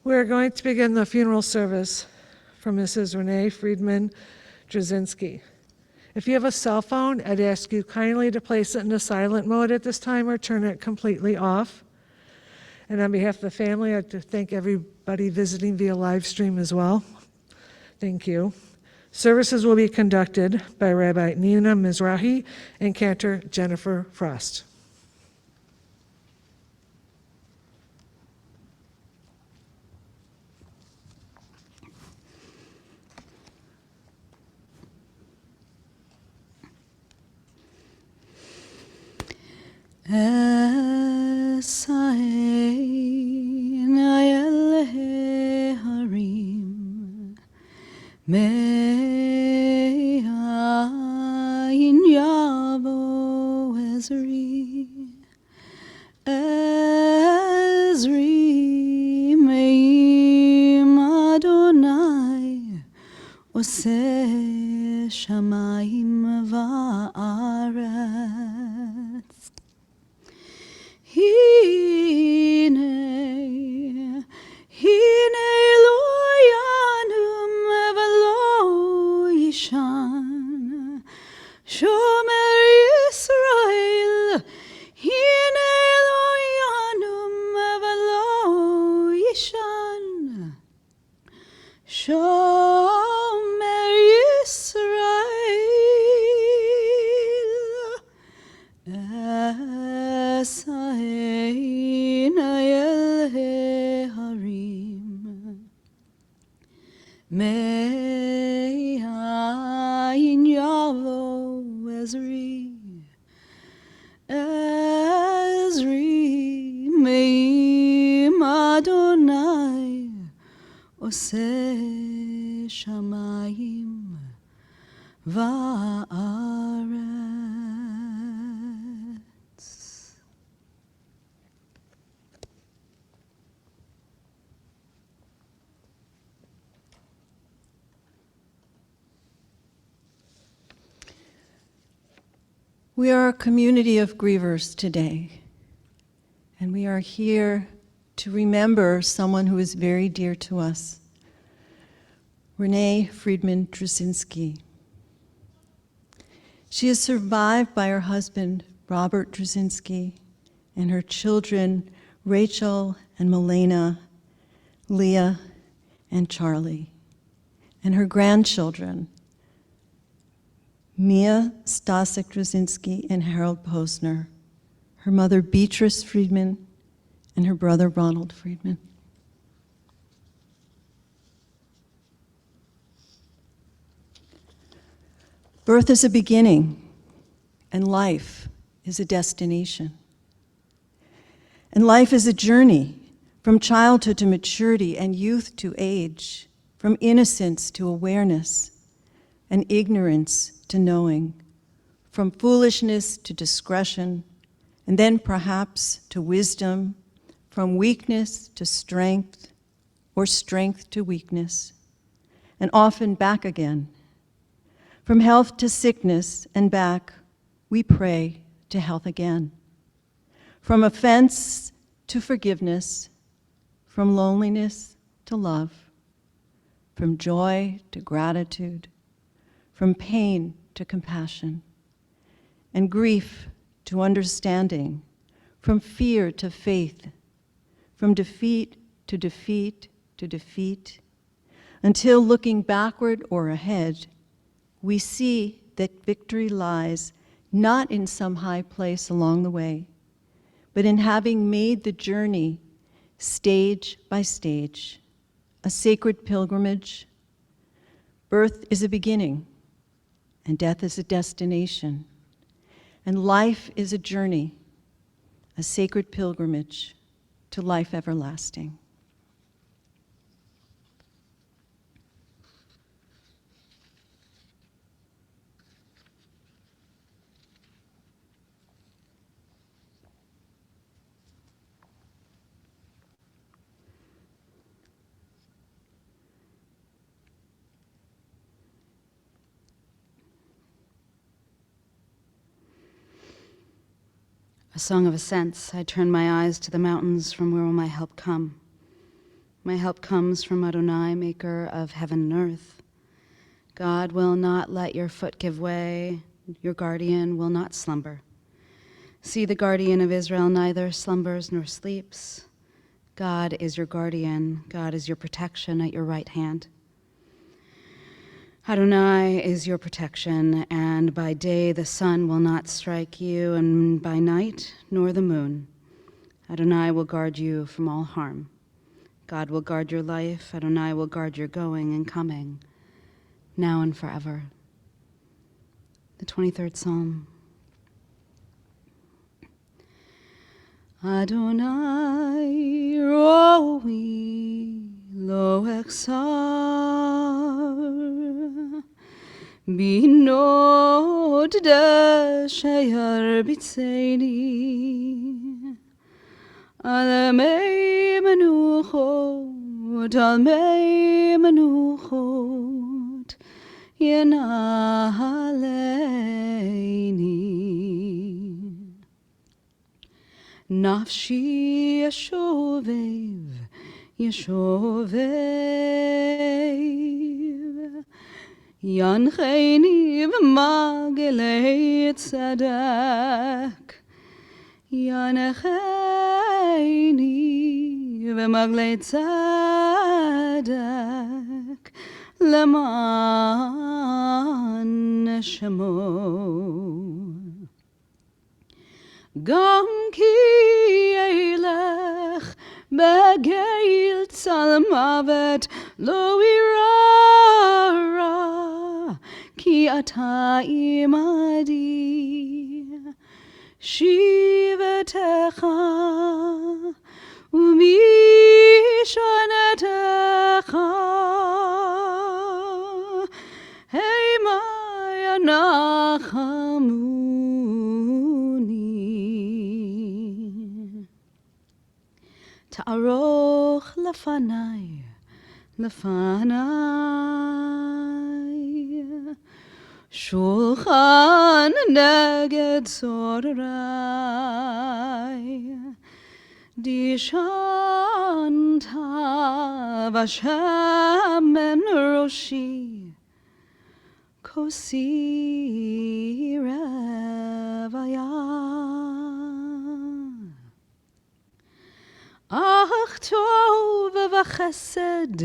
We're going to begin the funeral service for Mrs. Renee Friedman-Druzinsky. If you have a cell phone, I'd ask you kindly to place it into silent mode at this time or turn it completely off. And on behalf of the family, I'd like to thank everybody visiting via live stream as well. Thank you. Services will be conducted by Rabbi Nina Mizrahi and Cantor Jennifer Frost. Me'ayin yavo Ezri me'im Adonai oseh shamayim va'aretz. Hine lo yanum v'lo yishan shomer Yisrael. Hine lo yanum v'lo yishan shomer Yisrael. Esayin el harim me'ayin yavo Ezri me'im Adonai oseh shamayim va'aretz. We are a community of grievers today, and we are here to remember someone who is very dear to us, Renee Friedman-Druzinsky. She is survived by her husband, Robert Druzinsky, and her children, Rachael and Milena, Leah and Charlie, and her grandchildren, Milena Stosic-Druzinsky and Harold Posner, her mother Beatrice Friedman, and her brother Ronald Friedman. Birth is a beginning, and life is a destination. And life is a journey from childhood to maturity and youth to age, from innocence to awareness, and ignorance to knowing, from foolishness to discretion, and then perhaps to wisdom, from weakness to strength, or strength to weakness, and often back again. From health to sickness and back, we pray to health again. From offense to forgiveness, from loneliness to love, from joy to gratitude, from pain to compassion, and grief to understanding, from fear to faith, from defeat to defeat to defeat, until looking backward or ahead, we see that victory lies not in some high place along the way, but in having made the journey stage by stage, a sacred pilgrimage. Birth is a beginning, and death is a destination, and life is a journey, a sacred pilgrimage to life everlasting. A song of ascents, I turn my eyes to the mountains from where will my help come. My help comes from Adonai, maker of heaven and earth. God will not let your foot give way. Your guardian will not slumber. See, the guardian of Israel neither slumbers nor sleeps. God is your guardian. God is your protection at your right hand. Adonai is your protection, and by day the sun will not strike you, and by night nor the moon. Adonai will guard you from all harm. God will guard your life. Adonai will guard your going and coming, now and forever. The 23rd Psalm. Adonai roi lo echsar binod deshayar bitseni alamei menuchot yenaleini nafshi yeshovev yancheini v'magelei tzedek yancheini v'magelei tzedek leman shemo gam ki elech begeil tzalmavet lo irara ki ata imadi shivetecha umishanetecha heima yanachamuni ta'aroch lefanai shulchan neged zorai dishanta v'shemen roshi kosi revaya ach tov v'chesed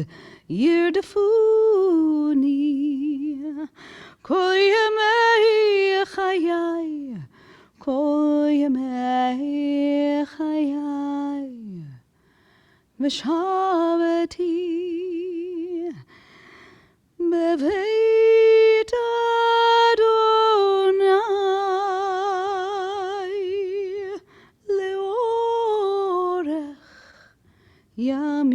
yirdefuni kol yemei chayai kol yemei chayai v'shaveti beveit Adonai leorech yamim.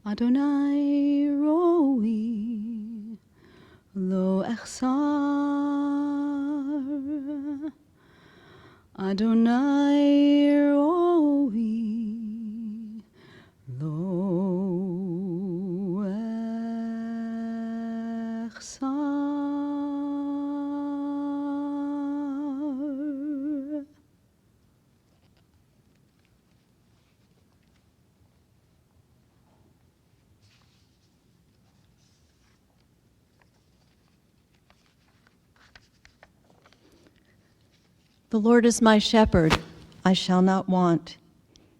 Adonai roi lo echsar Adonai roi lo echsar. The Lord is my shepherd, I shall not want.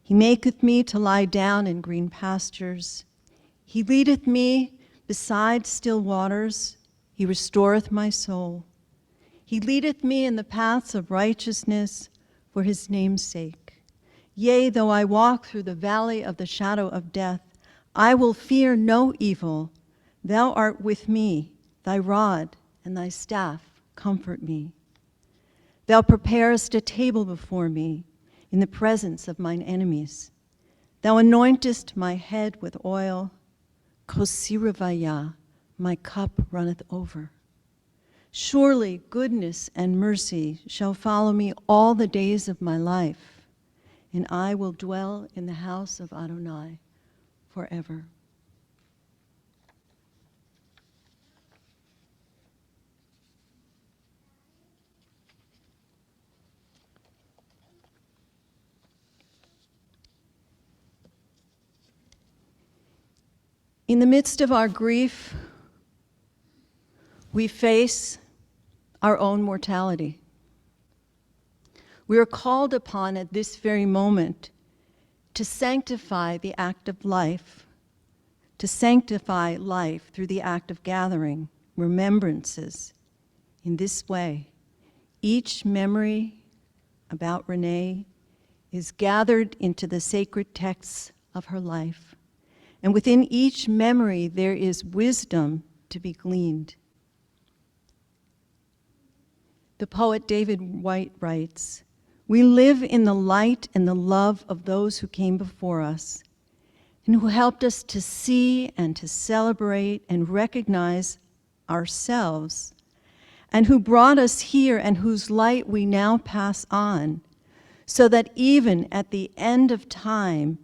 He maketh me to lie down in green pastures. He leadeth me beside still waters. He restoreth my soul. He leadeth me in the paths of righteousness for his name's sake. Yea, though I walk through the valley of the shadow of death, I will fear no evil. Thou art with me, thy rod and thy staff comfort me. Thou preparest a table before me in the presence of mine enemies. Thou anointest my head with oil. Kosiravaya, my cup runneth over. Surely goodness and mercy shall follow me all the days of my life, and I will dwell in the house of Adonai forever. In the midst of our grief, we face our own mortality. We are called upon at this very moment to sanctify the act of life, to sanctify life through the act of gathering remembrances in this way. Each memory about Renee is gathered into the sacred texts of her life. And within each memory, there is wisdom to be gleaned. The poet David White writes, "We live in the light and the love of those who came before us and who helped us to see and to celebrate and recognize ourselves, and who brought us here and whose light we now pass on, so that even at the end of time,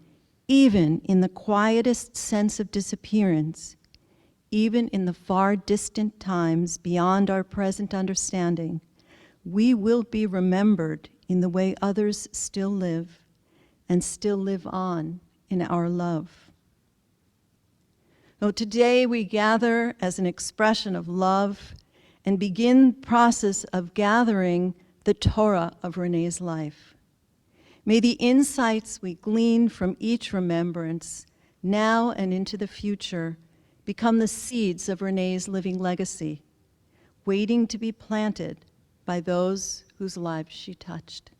even in the quietest sense of disappearance, even in the far distant times beyond our present understanding, we will be remembered in the way others still live and still live on in our love." So today we gather as an expression of love and begin the process of gathering the Torah of Renee's life. May the insights we glean from each remembrance, now and into the future, become the seeds of Renee's living legacy, waiting to be planted by those whose lives she touched.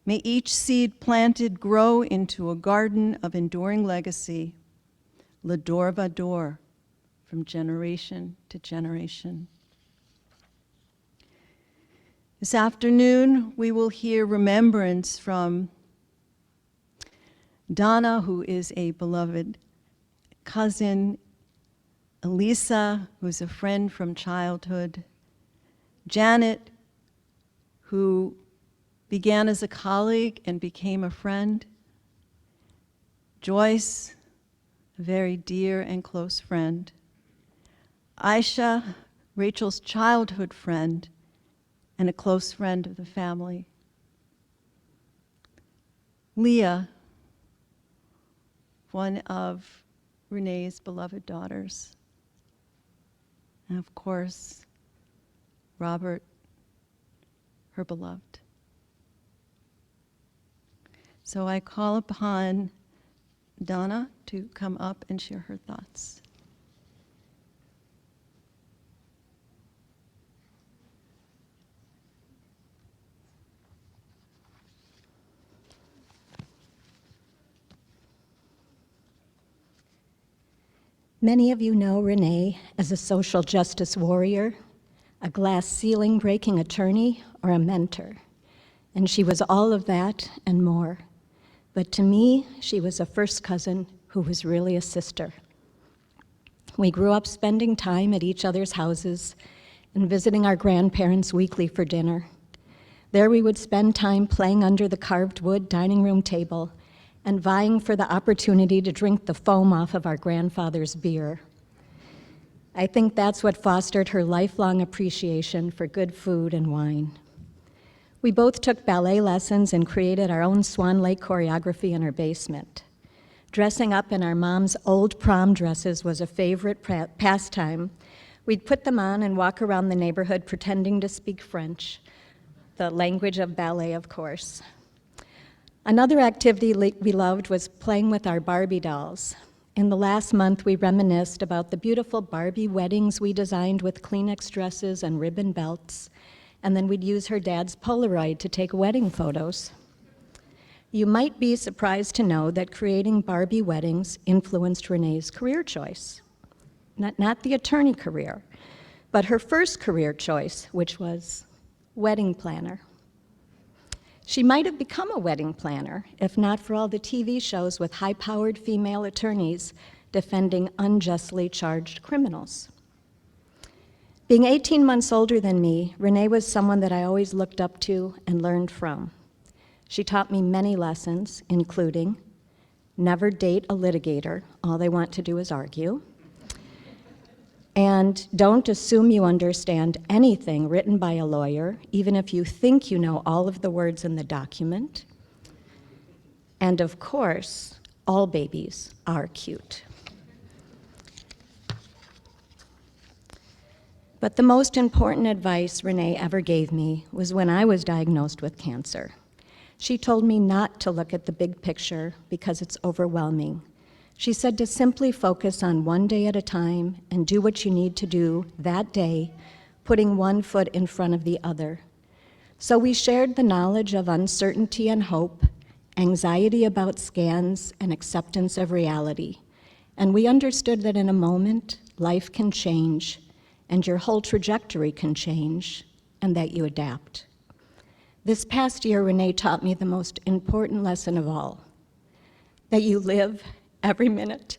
May each seed planted grow into a garden of enduring legacy, l'dor vador, from generation to generation. This afternoon, we will hear remembrance from Donna, who is a beloved cousin, Elisa, who's a friend from childhood, Janet, who began as a colleague and became a friend, Joyce, a very dear and close friend, Aisha, Rachel's childhood friend, and a close friend of the family, Leah, one of Renee's beloved daughters, and of course, Robert, her beloved. So I call upon Donna to come up and share her thoughts. Many of you know Renee as a social justice warrior, a glass ceiling breaking attorney, or a mentor. And she was all of that and more. But to me, she was a first cousin who was really a sister. We grew up spending time at each other's houses and visiting our grandparents weekly for dinner. There we would spend time playing under the carved wood dining room table and vying for the opportunity to drink the foam off of our grandfather's beer. I think that's what fostered her lifelong appreciation for good food and wine. We both took ballet lessons and created our own Swan Lake choreography in our basement. Dressing up in our mom's old prom dresses was a favorite pastime. We'd put them on and walk around the neighborhood pretending to speak French, the language of ballet, of course. Another activity we loved was playing with our Barbie dolls. In the last month, we reminisced about the beautiful Barbie weddings we designed with Kleenex dresses and ribbon belts, and then we'd use her dad's Polaroid to take wedding photos. You might be surprised to know that creating Barbie weddings influenced Renee's career choice. Not the attorney career, but her first career choice, which was wedding planner. She might have become a wedding planner if not for all the TV shows with high-powered female attorneys defending unjustly charged criminals. Being 18 months older than me, Renee was someone that I always looked up to and learned from. She taught me many lessons, including never date a litigator. All they want to do is argue. And don't assume you understand anything written by a lawyer, even if you think you know all of the words in the document. And of course, all babies are cute. But the most important advice Renee ever gave me was when I was diagnosed with cancer. She told me not to look at the big picture because it's overwhelming. She said to simply focus on one day at a time and do what you need to do that day, putting one foot in front of the other. So we shared the knowledge of uncertainty and hope, anxiety about scans, and acceptance of reality. And we understood that in a moment, life can change, and your whole trajectory can change, and that you adapt. This past year, Renee taught me the most important lesson of all, that you live every minute,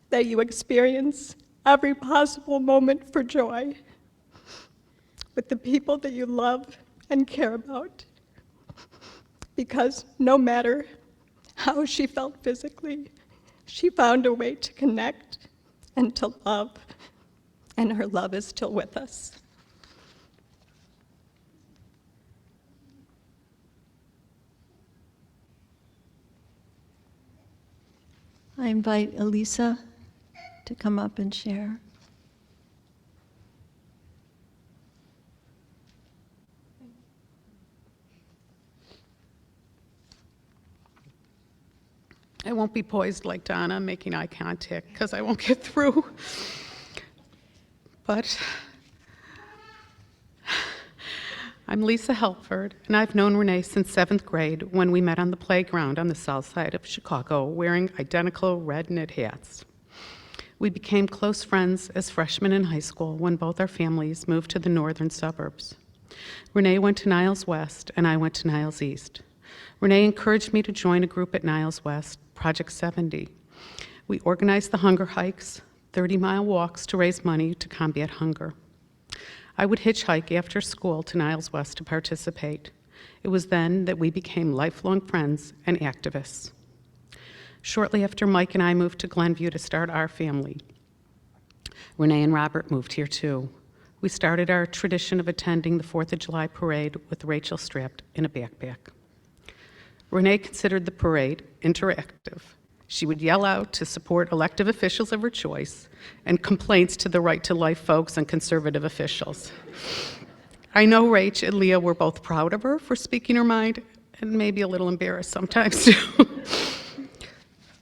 that you experience every possible moment for joy with the people that you love and care about, because no matter how she felt physically, she found a way to connect and to love, and her love is still with us. I invite Elisa to come up and share. I won't be poised like Donna, making eye contact, because I won't get through. But I'm Lisa Helford, and I've known Renee since 7th grade when we met on the playground on the south side of Chicago wearing identical red knit hats. We became close friends as freshmen in high school when both our families moved to the northern suburbs. Renee went to Niles West, and I went to Niles East. Renee encouraged me to join a group at Niles West, Project 70. We organized the hunger hikes, 30-mile walks to raise money to combat hunger. I would hitchhike after school to Niles West to participate. It was then that we became lifelong friends and activists. Shortly after Mike and I moved to Glenview to start our family, Renee and Robert moved here too. We started our tradition of attending the 4th of July parade with Rachael strapped in a backpack. Renee considered the parade interactive. She would yell out to support elected officials of her choice and complaints to the right to life folks and conservative officials. I know Rach and Leah were both proud of her for speaking her mind and maybe a little embarrassed sometimes too.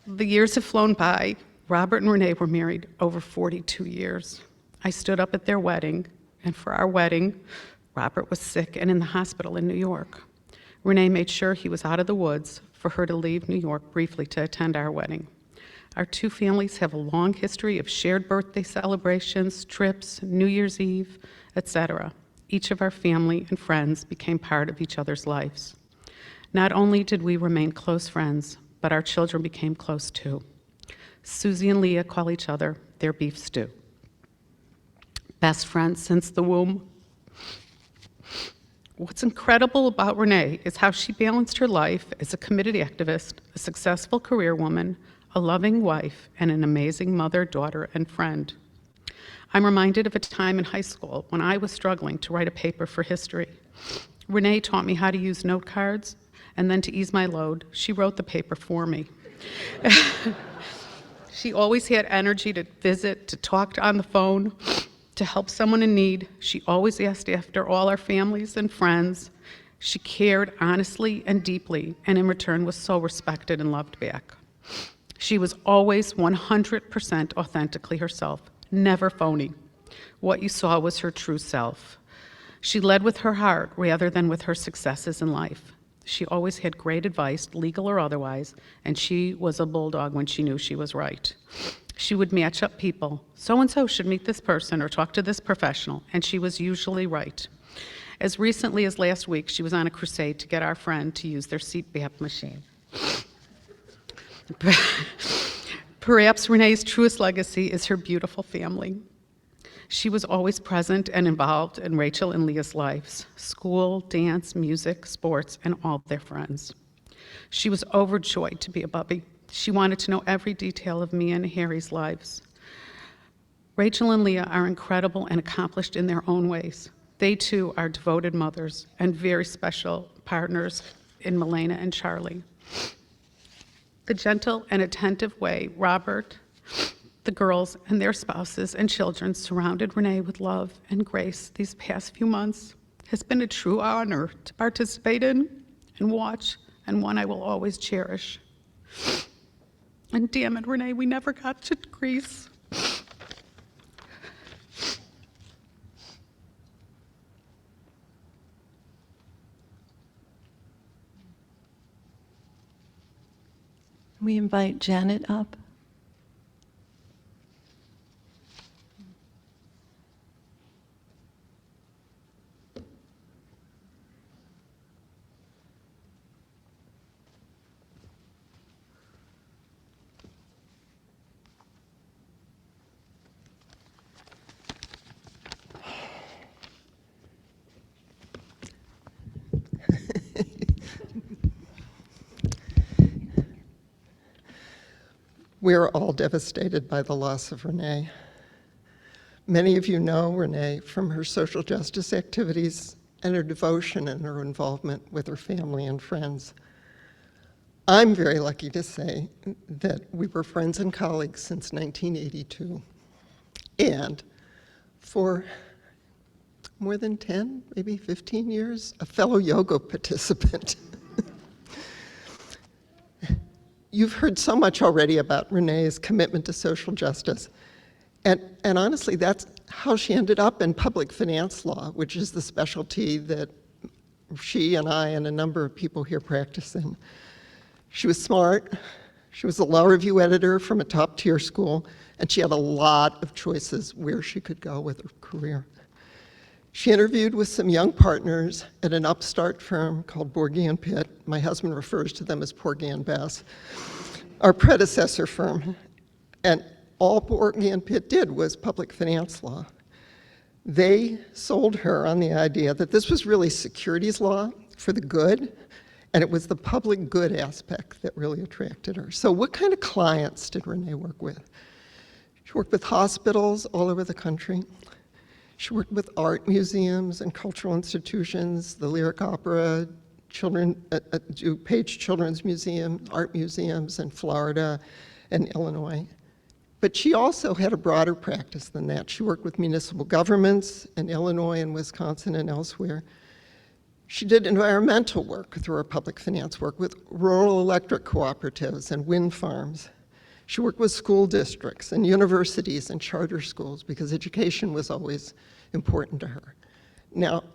The years have flown by. Robert and Renee were married over 42 years. I stood up at their wedding, and for our wedding, Robert was sick and in the hospital in New York. Renee made sure he was out of the woods for her to leave New York briefly to attend our wedding. Our two families have a long history of shared birthday celebrations, trips, New Year's Eve, etc. Each of our family and friends became part of each other's lives. Not only did we remain close friends, but our children became close too. Susie and Leah call each other their beef stew. Best friends since the womb. What's incredible about Renee is how she balanced her life as a committed activist, a successful career woman, a loving wife, and an amazing mother, daughter, and friend. I'm reminded of a time in high school when I was struggling to write a paper for history. Renee taught me how to use note cards, and then to ease my load, she wrote the paper for me. She always had energy to visit, to talk on the phone, to help someone in need. She always asked after all our families and friends. She cared honestly and deeply, and in return was so respected and loved back. She was always 100% authentically herself, never phony. What you saw was her true self. She led with her heart rather than with her successes in life. She always had great advice, legal or otherwise, and she was a bulldog when she knew she was right. She would match up people. So-and-so should meet this person or talk to this professional, and she was usually right. As recently as last week, she was on a crusade to get our friend to use their CPAP machine. Perhaps Renee's truest legacy is her beautiful family. She was always present and involved in Rachael and Leah's lives, school, dance, music, sports, and all their friends. She was overjoyed to be a bubby. She wanted to know every detail of Mia and Harry's lives. Rachael and Leah are incredible and accomplished in their own ways. They too are devoted mothers and very special partners in Milena and Charlie. The gentle and attentive way Robert The girls and their spouses and children surrounded Renee with love and grace these past few months. It has been a true honor to participate in and watch, and one I will always cherish. And damn it, Renee, we never got to Greece. We invite Janet up. We're all devastated by the loss of Renee. Many of you know Renee from her social justice activities and her devotion and her involvement with her family and friends. I'm very lucky to say that we were friends and colleagues since 1982, and for more than 10, maybe 15 years, a fellow yoga participant. You've heard so much already about Renee's commitment to social justice. And honestly, that's how she ended up in public finance law, which is the specialty that she and I and a number of people here practice in. She was smart. She was a law review editor from a top-tier school, and she had a lot of choices where she could go with her career. She interviewed with some young partners at an upstart firm called Borge and Pitt. My husband refers to them as Porgy and Bess, our predecessor firm. And all Borge and Pitt did was public finance law. They sold her on the idea that this was really securities law for the good, and it was the public good aspect that really attracted her. So what kind of clients did Renee work with? She worked with hospitals all over the country. She worked with art museums and cultural institutions, the Lyric Opera, DuPage Children's Museum, art museums in Florida and Illinois. But she also had a broader practice than that. She worked with municipal governments in Illinois and Wisconsin and elsewhere. She did environmental work through her public finance work with rural electric cooperatives and wind farms. She worked with school districts and universities and charter schools because education was always important to her. Now,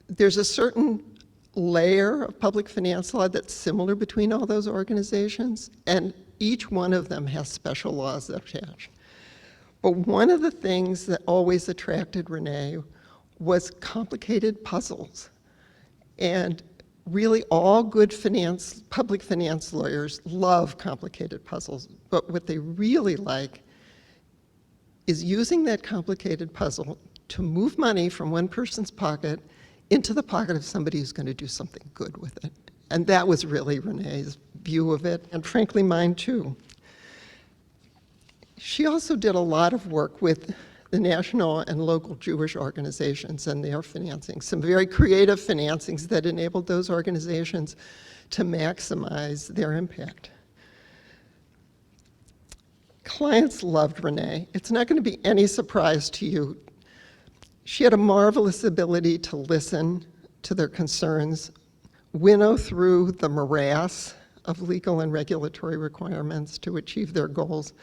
there's a certain layer of public finance law that's similar between all those organizations, and each one of them has special laws that attach. But one of the things that always attracted Renee was complicated puzzles. And really all good public finance lawyers love complicated puzzles, but what they really like is using that complicated puzzle to move money from one person's pocket into the pocket of somebody who's going to do something good with it. And that was really Renee's view of it, and frankly mine too. She also did a lot of work with the national and local Jewish organizations and their financing, some very creative financings that enabled those organizations to maximize their impact. Clients loved Renee. It's not going to be any surprise to you. She had a marvelous ability to listen to their concerns, winnow through the morass of legal and regulatory requirements to achieve their goals,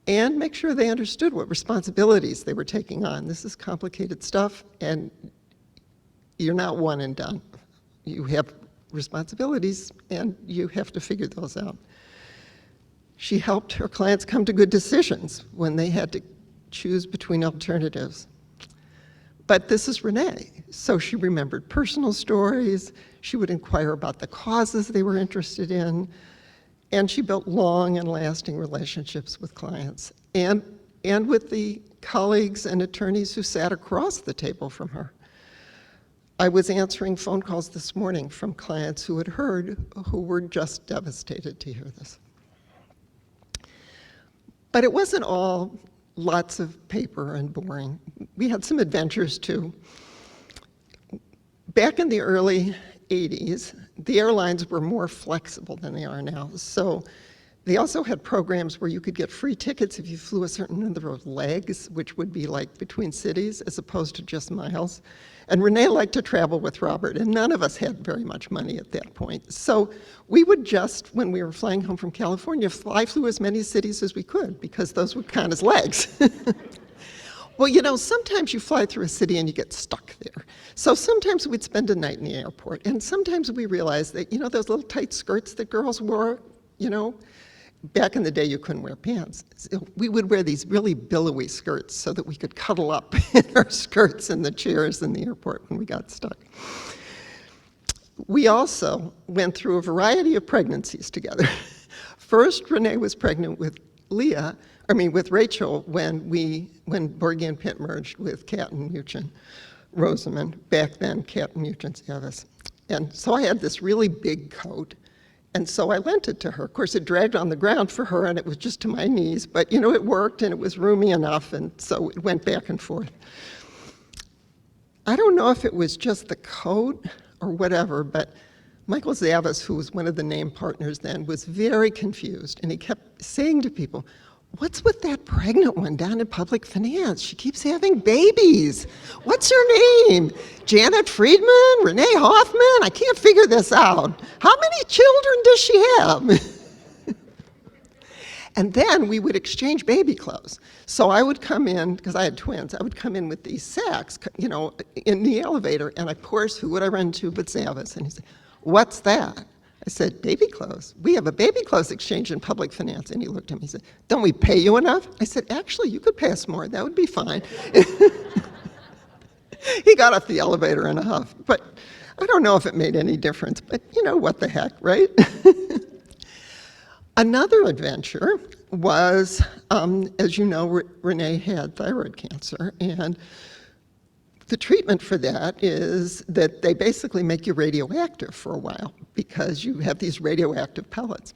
and make sure they understood what responsibilities they were taking on. This is complicated stuff, and you're not one and done. You have responsibilities, and you have to figure those out. She helped her clients come to good decisions when they had to choose between alternatives. But this is Renee, so she remembered personal stories, she would inquire about the causes they were interested in, and she built long and lasting relationships with clients and with the colleagues and attorneys who sat across the table from her. I was answering phone calls this morning from clients who had heard, who were just devastated to hear this. But it wasn't all lots of paper and boring. We had some adventures too. Back in the early 80s, the airlines were more flexible than they are now. So They also had programs where you could get free tickets if you flew a certain number of legs, which would be like between cities as opposed to just miles. And Renee liked to travel with Robert, and none of us had very much money at that point. So we would just, when we were flying home from California, fly through as many cities as we could, because those would count as legs. Well, you know, sometimes you fly through a city and you get stuck there. So sometimes we'd spend a night in the airport, and sometimes we realized that, you know, those little tight skirts that girls wore, you know, back in the day you couldn't wear pants. So we would wear these really billowy skirts so that we could cuddle up in our skirts in the chairs in the airport when we got stuck. We also went through a variety of pregnancies together. First, Renee was pregnant with Rachael when Borge and Pitt merged with Katten, Muchin, Rosenman, back then Katten, Muchin, Stosic. And so I had this really big coat, and so I lent it to her. Of course, it dragged on the ground for her, and it was just to my knees, but you know, it worked, and it was roomy enough, and so it went back and forth. I don't know if it was just the coat or whatever, but Michael Zavis, who was one of the name partners then, was very confused, and he kept saying to people, "What's with that pregnant one down in public finance? She keeps having babies. What's her name? Janet Friedman? Renee Hoffman? I can't figure this out. How many children does she have?" And then we would exchange baby clothes. So I would come in, because I had twins, I would come in with these sacks, you know, in the elevator, and of course, who would I run to but Zavis? And he said, "What's that?" I said, "Baby clothes. We have a baby clothes exchange in public finance." And he looked at me and said, "Don't we pay you enough?" I said, "Actually, you could pay us more. That would be fine." He got off the elevator in a huff. But I don't know if it made any difference, but you know, what the heck, right? Another adventure was, as you know, Renee had thyroid cancer, and the treatment for that is that they basically make you radioactive for a while because you have these radioactive pellets.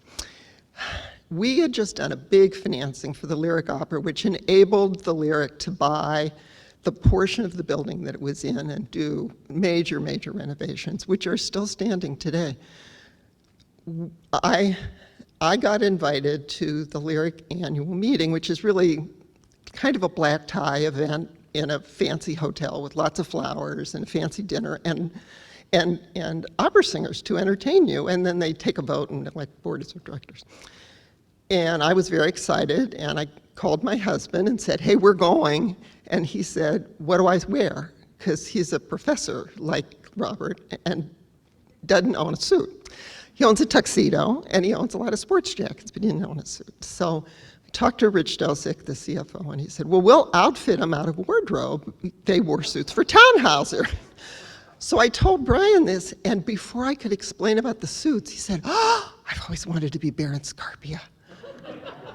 We had just done a big financing for the Lyric Opera, which enabled the Lyric to buy the portion of the building that it was in and do major, major renovations, which are still standing today. I got invited to the Lyric annual meeting, which is really kind of a black tie event in a fancy hotel with lots of flowers and a fancy dinner and opera singers to entertain you, and then they take a vote and elect boards of directors. And I was very excited, and I called my husband and said, "Hey, we're going." And he said, "What do I wear?" Because he's a professor like Robert and doesn't own a suit. He owns a tuxedo, and he owns a lot of sports jackets, but he didn't own a suit. So I talked to Rich Stosic, the CFO, and he said, "Well, we'll outfit him out of wardrobe." They wore suits for Tannhauser. So I told Brian this, and before I could explain about the suits, he said, "Oh, I've always wanted to be Baron Scarpia."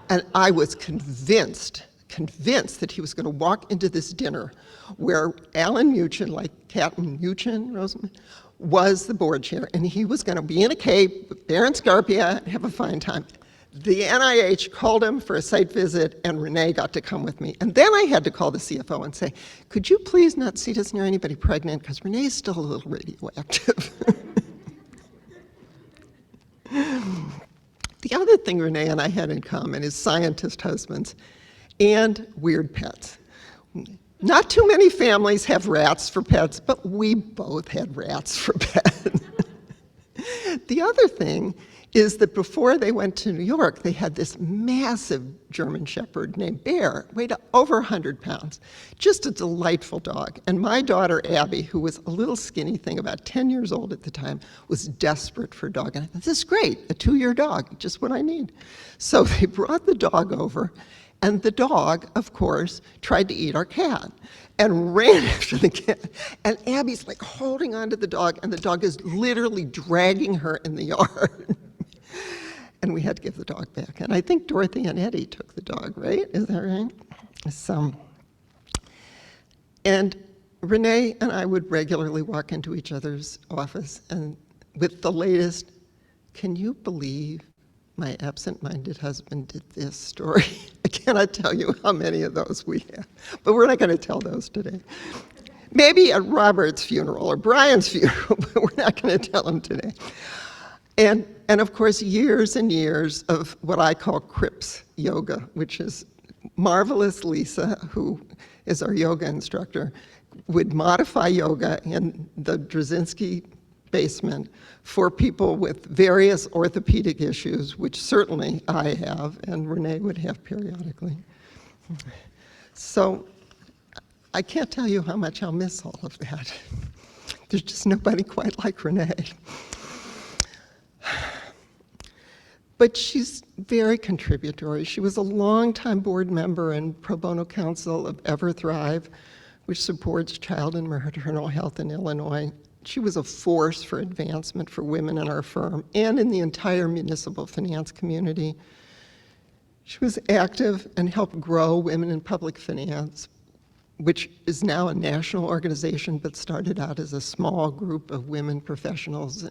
And I was convinced that he was going to walk into this dinner where Alan Muchin, like Katten, Muchin, Rosenman, was the board chair, and he was going to be in a cape with Baron Scarpia and have a fine time. The NIH called him for a site visit, and Renee got to come with me. And then I had to call the CFO and say, "Could you please not seat us near anybody pregnant, because Renee is still a little radioactive." The other thing Renee and I had in common is scientist husbands and weird pets. Not too many families have rats for pets, but we both had rats for pets. The other thing is that before they went to New York, they had this massive German Shepherd named Bear, weighed over 100 pounds. Just a delightful dog. And my daughter, Abby, who was a little skinny thing, about 10 years old at the time, was desperate for a dog. And I thought, "This is great, a 2-year dog, just what I need." So they brought the dog over, and the dog, of course, tried to eat our cat and ran after the cat. And Abby's like holding onto the dog, and the dog is literally dragging her in the yard. And we had to give the dog back. And I think Dorothy and Eddie took the dog, right? Is that right? So, and Renee and I would regularly walk into each other's office and with the latest, "Can you believe my absent-minded husband did this" story? I cannot tell you how many of those we have, but we're not going to tell those today. Maybe at Robert's funeral or Brian's funeral, but we're not going to tell them today. And of course, years and years of what I call Crips yoga, which is marvelous Lisa, who is our yoga instructor, would modify yoga in the Druzinsky basement for people with various orthopedic issues, which certainly I have, and Renee would have periodically. So I can't tell you how much I'll miss all of that. There's just nobody quite like Renee. But she's very contributory. She was a longtime board member and pro bono counsel of EverThrive, which supports child and maternal health in Illinois. She was a force for advancement for women in our firm and in the entire municipal finance community. She was active and helped grow Women in Public Finance, which is now a national organization, but started out as a small group of women professionals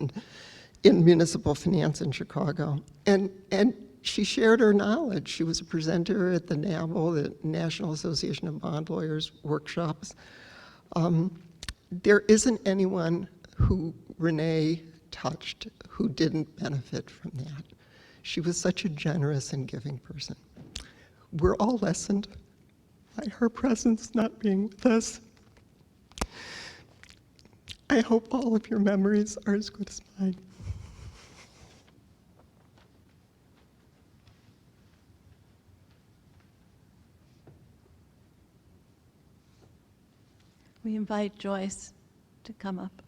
in municipal finance in Chicago. And she shared her knowledge. She was a presenter at the NABL, the National Association of Bond Lawyers workshops. There isn't anyone who Renee touched who didn't benefit from that. She was such a generous and giving person. We're all lessened by her presence not being with us. I hope all of your memories are as good as mine. We invite Joyce to come up.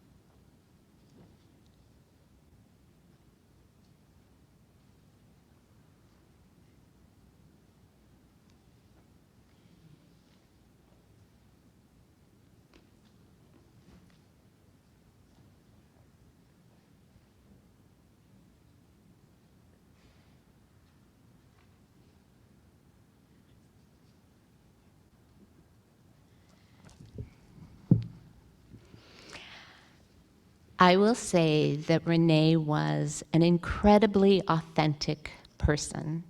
I will say that Renee was an incredibly authentic person.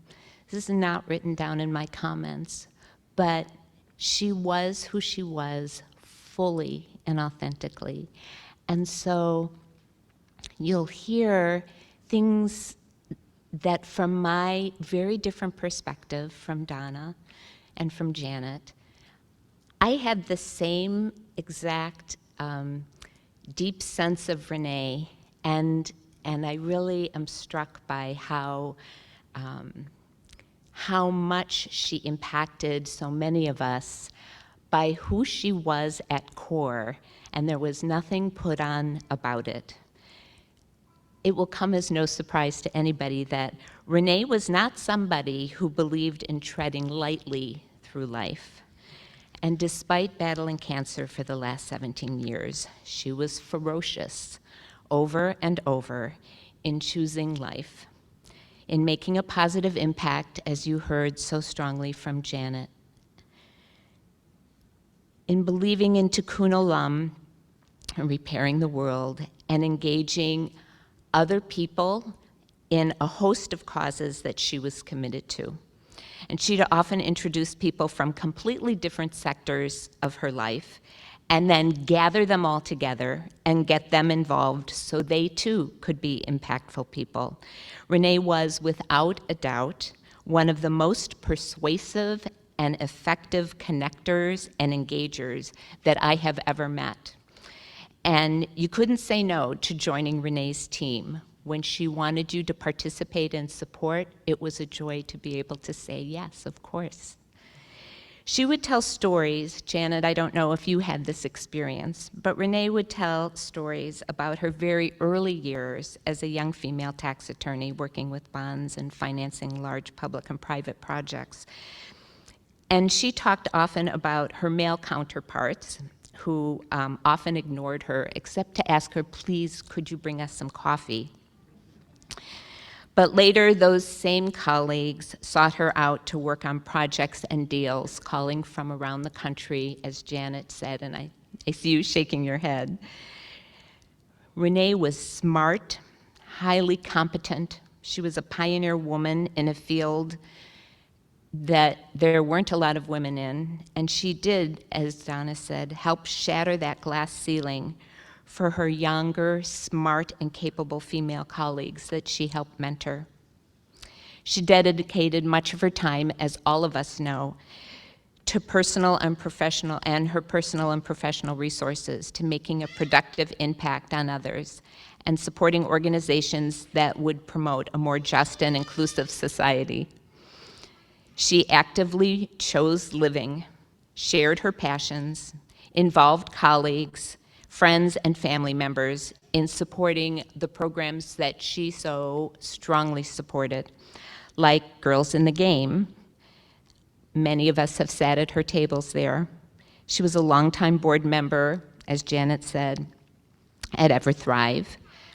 This is not written down in my comments, but she was who she was fully and authentically. And so you'll hear things that from my very different perspective from Donna and from Janet, I had the same exact deep sense of Renee, and I really am struck by how much she impacted so many of us by who she was at core, and there was nothing put on about it. It will come as no surprise to anybody that Renee was not somebody who believed in treading lightly through life. And despite battling cancer for the last 17 years, she was ferocious over and over in choosing life, in making a positive impact, as you heard so strongly from Janet, in believing in Tikkun Olam, and repairing the world, and engaging other people in a host of causes that she was committed to. And she'd often introduce people from completely different sectors of her life and then gather them all together and get them involved so they too could be impactful people. Renee was, without a doubt, one of the most persuasive and effective connectors and engagers that I have ever met. And you couldn't say no to joining Renee's team. When she wanted you to participate and support, it was a joy to be able to say yes, of course. She would tell stories. Janet, I don't know if you had this experience, but Renee would tell stories about her very early years as a young female tax attorney working with bonds and financing large public and private projects. And she talked often about her male counterparts who often ignored her, except to ask her, please, could you bring us some coffee? But later, those same colleagues sought her out to work on projects and deals, calling from around the country, as Janet said, and I see you shaking your head. Renee was smart, highly competent. She was a pioneer woman in a field that there weren't a lot of women in, and she did, as Donna said, help shatter that glass ceiling for her younger, smart, and capable female colleagues that she helped mentor. She dedicated much of her time, as all of us know, to her personal and professional resources, to making a productive impact on others and supporting organizations that would promote a more just and inclusive society. She actively chose living, shared her passions, involved colleagues, friends, and family members in supporting the programs that she so strongly supported, like Girls in the Game. Many of us have sat at her tables there. She was a longtime board member, as Janet said, at EverThrive,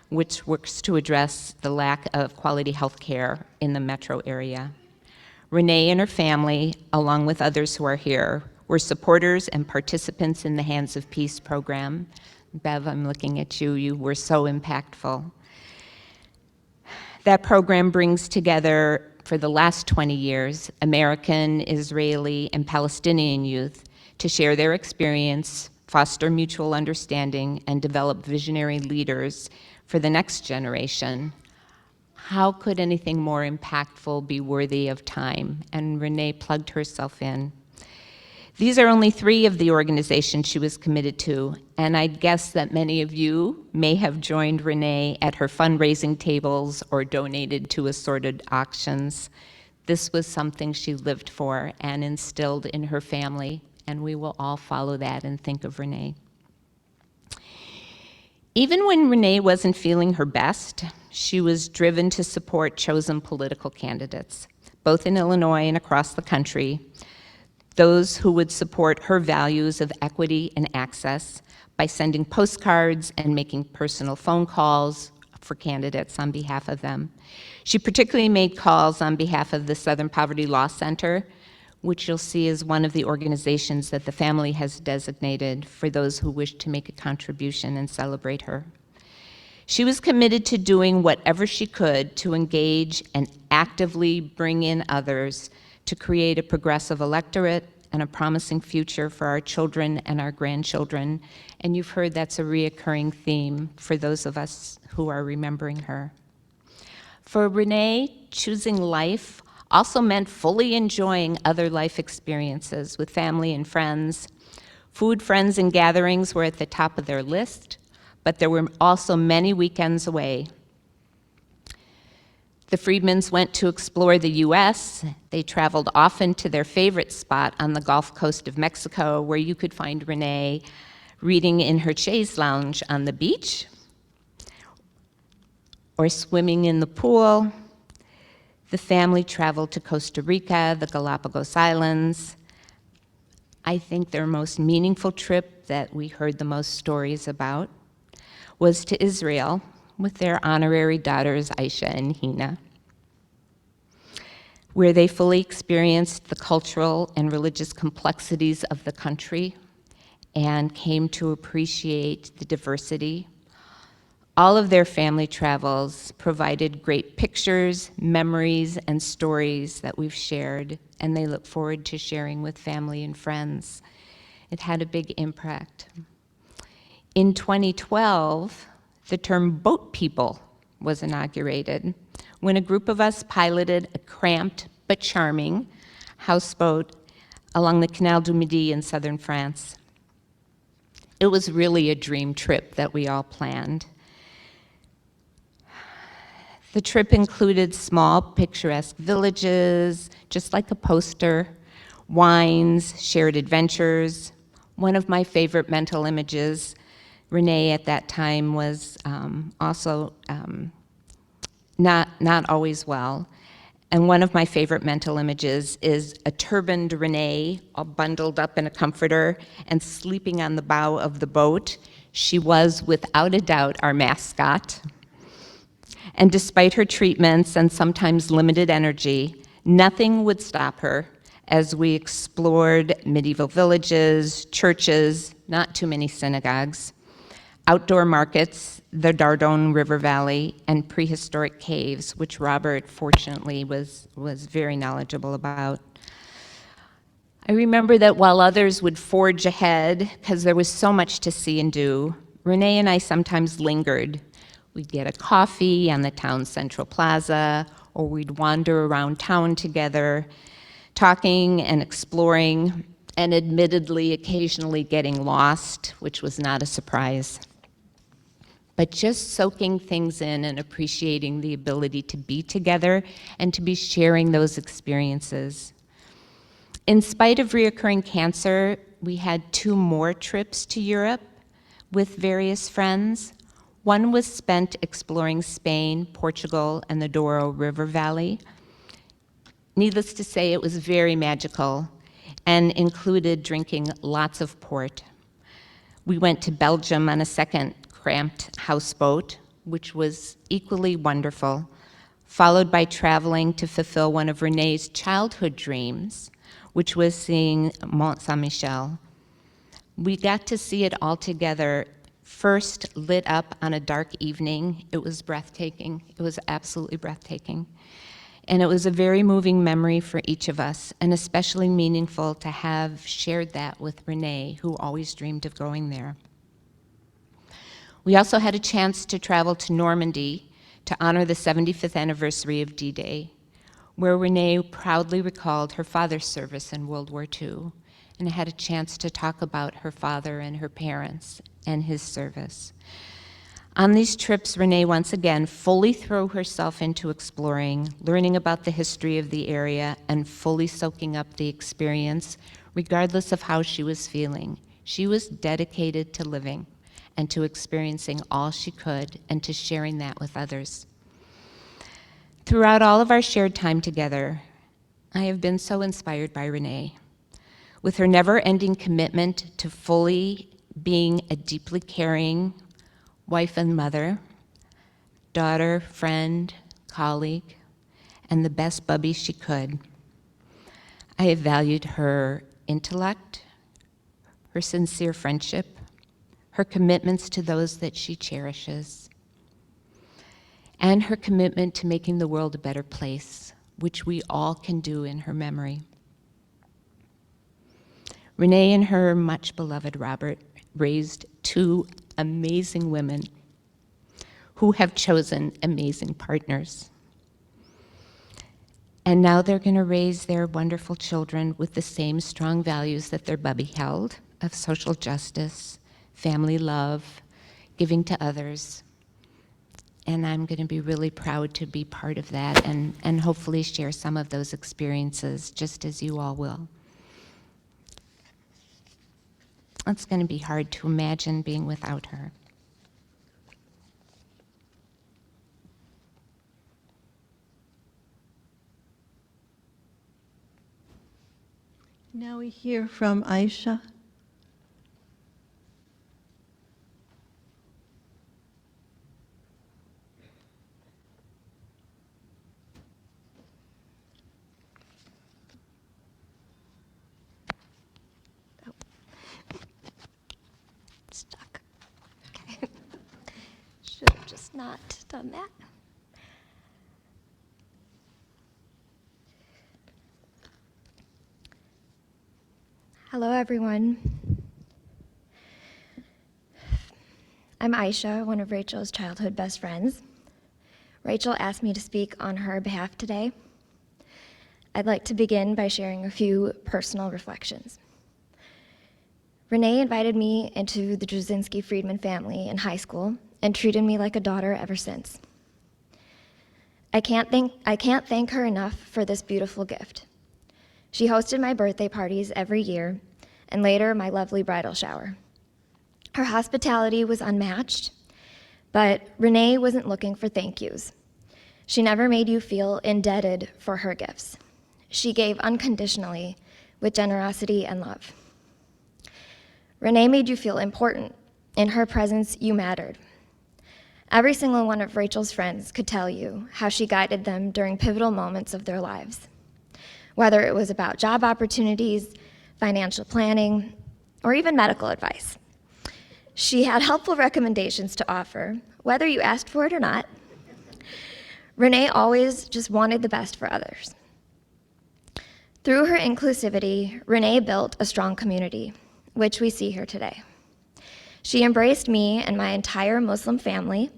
which works to address the lack of quality health care in the metro area. Renee and her family, along with others who are here, were supporters and participants in the Hands of Peace program. Bev, I'm looking at you. You were so impactful. That program brings together, for the last 20 years, American, Israeli, and Palestinian youth to share their experience, foster mutual understanding, and develop visionary leaders for the next generation. How could anything more impactful be worthy of time? And Renee plugged herself in. These are only 3 of the organizations she was committed to, and I'd guess that many of you may have joined Renee at her fundraising tables or donated to assorted auctions. This was something she lived for and instilled in her family, and we will all follow that and think of Renee. Even when Renee wasn't feeling her best, she was driven to support chosen political candidates, both in Illinois and across the country, those who would support her values of equity and access by sending postcards and making personal phone calls for candidates on behalf of them. She particularly made calls on behalf of the Southern Poverty Law Center, which you'll see is one of the organizations that the family has designated for those who wish to make a contribution and celebrate her. She was committed to doing whatever she could to engage and actively bring in others to create a progressive electorate and a promising future for our children and our grandchildren. And you've heard that's a reoccurring theme for those of us who are remembering her. For Renee, choosing life also meant fully enjoying other life experiences with family and friends. Food, friends, and gatherings were at the top of their list, but there were also many weekends away. The Friedmans went to explore the US. They traveled often to their favorite spot on the Gulf Coast of Mexico, where you could find Renee reading in her chaise lounge on the beach, or swimming in the pool. The family traveled to Costa Rica, the Galapagos Islands. I think their most meaningful trip that we heard the most stories about was to Israel, with their honorary daughters, Aisha and Hina, where they fully experienced the cultural and religious complexities of the country and came to appreciate the diversity. All of their family travels provided great pictures, memories, and stories that we've shared, and they look forward to sharing with family and friends. It had a big impact. In 2012, the term boat people was inaugurated when a group of us piloted a cramped but charming houseboat along the Canal du Midi in southern France. It was really a dream trip that we all planned. The trip included small, picturesque villages, just like a poster, wines, shared adventures. One of my favorite mental images, Renee at that time was also not always well. And one of my favorite mental images is a turbaned Renee, all bundled up in a comforter and sleeping on the bow of the boat. She was, without a doubt, our mascot. And despite her treatments and sometimes limited energy, nothing would stop her as we explored medieval villages, churches, not too many synagogues, outdoor markets, the Dordogne River Valley, and prehistoric caves, which Robert, fortunately, was very knowledgeable about. I remember that while others would forge ahead, because there was so much to see and do, Renee and I sometimes lingered. We'd get a coffee on the town's central plaza, or we'd wander around town together, talking and exploring, and admittedly occasionally getting lost, which was not a surprise. But just soaking things in and appreciating the ability to be together and to be sharing those experiences. In spite of reoccurring cancer, we had 2 more trips to Europe with various friends. One was spent exploring Spain, Portugal, and the Douro River Valley. Needless to say, it was very magical and included drinking lots of port. We went to Belgium on a second cramped houseboat, which was equally wonderful, followed by traveling to fulfill one of Renee's childhood dreams, which was seeing Mont Saint-Michel. We got to see it all together, first lit up on a dark evening. It was breathtaking. It was absolutely breathtaking. And it was a very moving memory for each of us, and especially meaningful to have shared that with Renee, who always dreamed of going there. We also had a chance to travel to Normandy to honor the 75th anniversary of D-Day, where Renee proudly recalled her father's service in World War II, and had a chance to talk about her father and her parents and his service. On these trips, Renee once again fully threw herself into exploring, learning about the history of the area, and fully soaking up the experience, regardless of how she was feeling. She was dedicated to living and to experiencing all she could and to sharing that with others. Throughout all of our shared time together, I have been so inspired by Renee. With her never-ending commitment to fully being a deeply caring wife and mother, daughter, friend, colleague, and the best bubby she could, I have valued her intellect, her sincere friendship, her commitments to those that she cherishes, and her commitment to making the world a better place, which we all can do in her memory. Renee and her much beloved Robert raised 2 amazing women who have chosen amazing partners. And now they're going to raise their wonderful children with the same strong values that their bubby held of social justice, family love, giving to others. And I'm going to be really proud to be part of that and hopefully share some of those experiences, just as you all will. It's going to be hard to imagine being without her. Now we hear from Aisha. Stuck. Okay. Should have just not done that. Hello, everyone. I'm Aisha, one of Rachel's childhood best friends. Rachel asked me to speak on her behalf today. I'd like to begin by sharing a few personal reflections. Renee invited me into the Druzinsky Friedman family in high school and treated me like a daughter ever since. I can't thank her enough for this beautiful gift. She hosted my birthday parties every year, and later my lovely bridal shower. Her hospitality was unmatched, but Renee wasn't looking for thank yous. She never made you feel indebted for her gifts. She gave unconditionally with generosity and love. Renee made you feel important. In her presence, you mattered. Every single one of Rachel's friends could tell you how she guided them during pivotal moments of their lives, whether it was about job opportunities, financial planning, or even medical advice. She had helpful recommendations to offer, whether you asked for it or not. Renee always just wanted the best for others. Through her inclusivity, Renee built a strong community, which we see here today. She embraced me and my entire Muslim family,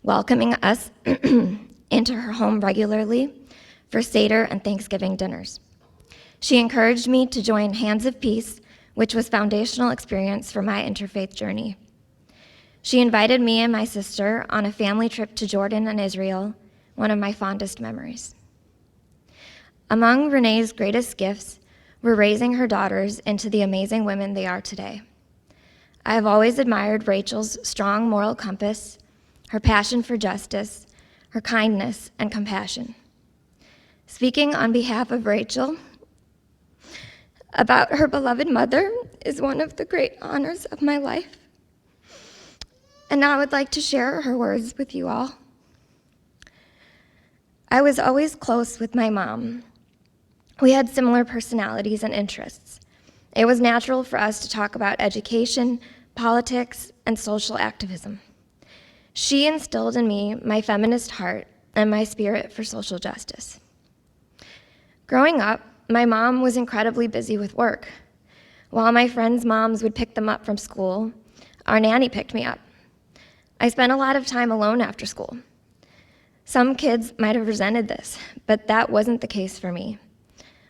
welcoming us into her home regularly for Seder and Thanksgiving dinners. She encouraged me to join Hands of Peace, which was foundational experience for my interfaith journey. She invited me and my sister on a family trip to Jordan and Israel, one of my fondest memories. Among Renee's greatest gifts were raising her daughters into the amazing women they are today. I have always admired Rachael's strong moral compass, her passion for justice, her kindness and compassion. Speaking on behalf of Rachael about her beloved mother is one of the great honors of my life. And now I would like to share her words with you all. I was always close with my mom. We had similar personalities and interests. It was natural for us to talk about education, politics, and social activism. She instilled in me my feminist heart and my spirit for social justice. Growing up, my mom was incredibly busy with work. While my friends' moms would pick them up from school, our nanny picked me up. I spent a lot of time alone after school. Some kids might have resented this, but that wasn't the case for me.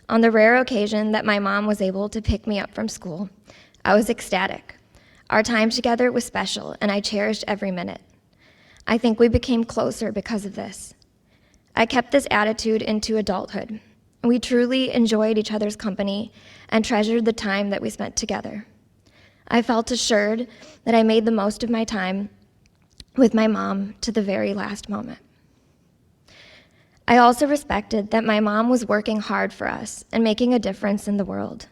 On the rare occasion that my mom was able to pick me up from school, I was ecstatic. Our time together was special, and I cherished every minute. I think we became closer because of this. I kept this attitude into adulthood. We truly enjoyed each other's company and treasured the time that we spent together. I felt assured that I made the most of my time with my mom to the very last moment. I also respected that my mom was working hard for us and making a difference in the world.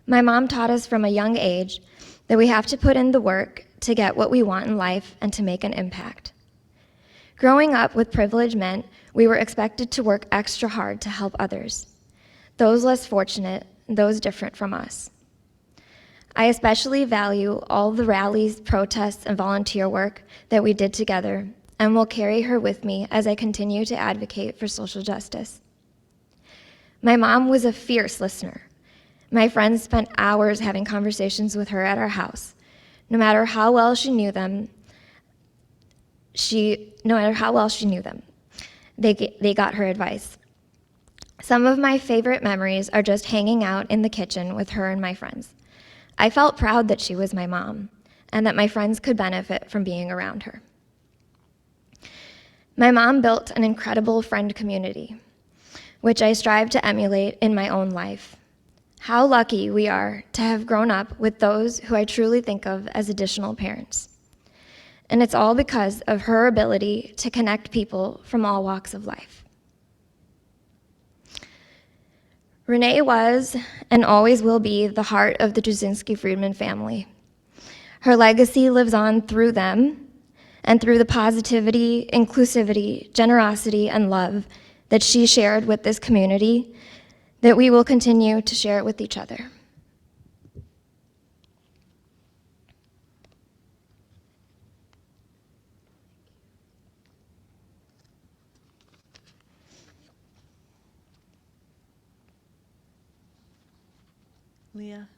My mom taught us from a young age that we have to put in the work to get what we want in life and to make an impact. Growing up with privilege meant we were expected to work extra hard to help others, those less fortunate, those different from us. I especially value all the rallies, protests, and volunteer work that we did together, and will carry her with me as I continue to advocate for social justice. My mom was a fierce listener. My friends spent hours having conversations with her at our house. No matter how well she knew them, they got her advice. Some of my favorite memories are just hanging out in the kitchen with her and my friends. I felt proud that she was my mom and that my friends could benefit from being around her. My mom built an incredible friend community, which I strive to emulate in my own life. How lucky we are to have grown up with those who I truly think of as additional parents. And it's all because of her ability to connect people from all walks of life. Renee was and always will be the heart of the Druzinsky-Friedman family. Her legacy lives on through them and through the positivity, inclusivity, generosity, and love that she shared with this community, that we will continue to share with each other. Leah.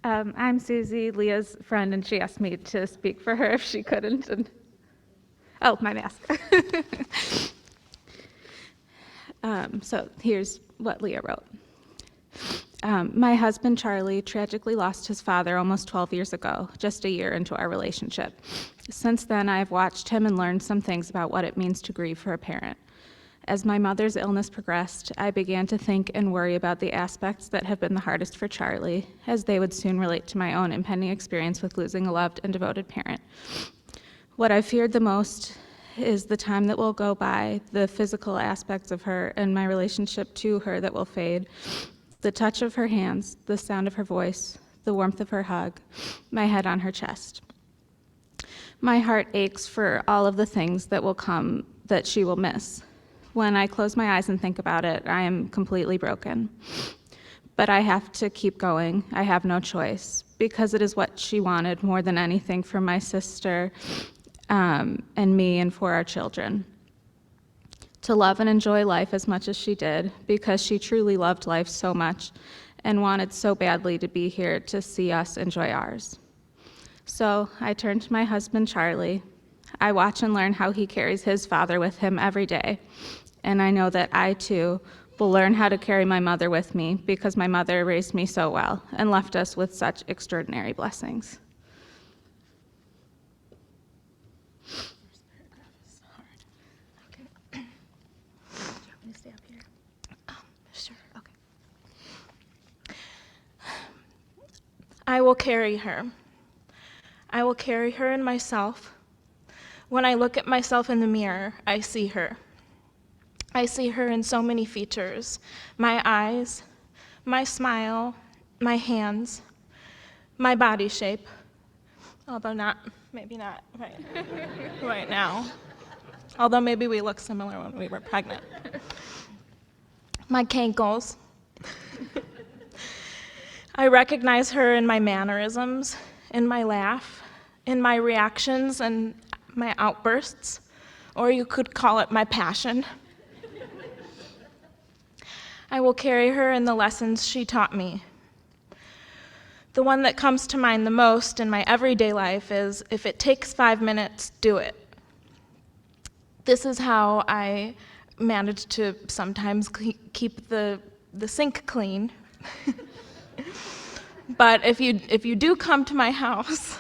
I'm Susie, Leah's friend, and she asked me to speak for her if she couldn't. And oh, my mask. So here's what Leah wrote. My husband, Charlie, tragically lost his father almost 12 years ago, just a year into our relationship. Since then, I have watched him and learned some things about what it means to grieve for a parent. As my mother's illness progressed, I began to think and worry about the aspects that have been the hardest for Charlie, as they would soon relate to my own impending experience with losing a loved and devoted parent. What I feared the most is the time that will go by, the physical aspects of her and my relationship to her that will fade, The touch of her hands, the sound of her voice, the warmth of her hug, my head on her chest. My heart aches for all of the things that will come that she will miss. When I close my eyes and think about it, I am completely broken. But I have to keep going. I have no choice, because it is what she wanted more than anything for my sister and me and for our children. To love and enjoy life as much as she did, because she truly loved life so much and wanted so badly to be here to see us enjoy ours. So I turn to my husband, Charlie. I watch and learn how he carries his father with him every day. And I know that I, too, will learn how to carry my mother with me, because my mother raised me so well and left us with such extraordinary blessings. I will carry her. I will carry her in myself. When I look at myself in the mirror, I see her. I see her in so many features: my eyes, my smile, my hands, my body shape, although maybe not right now, although maybe we look similar when we were pregnant. My cankles. I recognize her in my mannerisms, in my laugh, in my reactions and my outbursts, or you could call it my passion. I will carry her in the lessons she taught me. The one that comes to mind the most in my everyday life is, if it takes 5 minutes, do it. This is how I manage to sometimes keep the sink clean. But if you do come to my house